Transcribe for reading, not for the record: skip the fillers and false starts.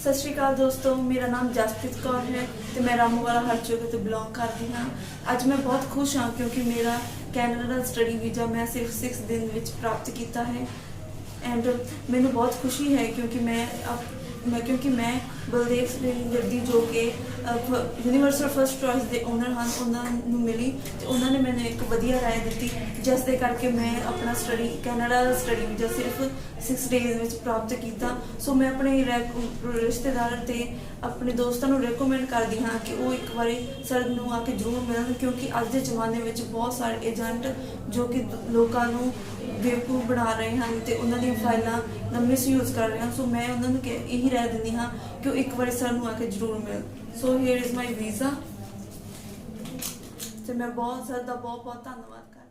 सत श्री अकाल दोस्तों, मेरा नाम जसप्रीत कौर है तो मैं रामूवाला हरचोगे तो बिलोंग करती हाँ। अज मैं बहुत खुश हाँ क्योंकि मेरा कैनेडा स्टडी वीज़ा मैं सिर्फ 6 दिन विच प्राप्त किया है। एंड मैनू बहुत खुशी है क्योंकि मैं बलदेव सिंह जद्दी जो कि यूनीवर्सल फर्स्ट चॉइस के ओनर हैं उन्होंने मिली तो उन्होंने मैंने एक वधिया राय दी जिस दे करके मैं अपना स्टडी कैनेडा स्टडी वीज़ा सिर्फ 6 डेज़ में प्राप्त किया। सो मैं अपने रिश्तेदार ते अपने दोस्तों को रिकमेंड करती हाँ कि वो एक बार सर नूं आके जरूर मिलन क्योंकि अज के जमाने में बहुत सारे एजेंट जो कि लोगों को बेवकूफ़ बना रहे हैं तो उन्होंने फाइलों मिसयूज़ कर रहे हैं। सो मैं उन्होंने यही राय दी हाँ कि वो एक बार सर नूं आके जरूर मिल। So here is my visa तो मैं बहुत सर का बहुत धन्यवाद कर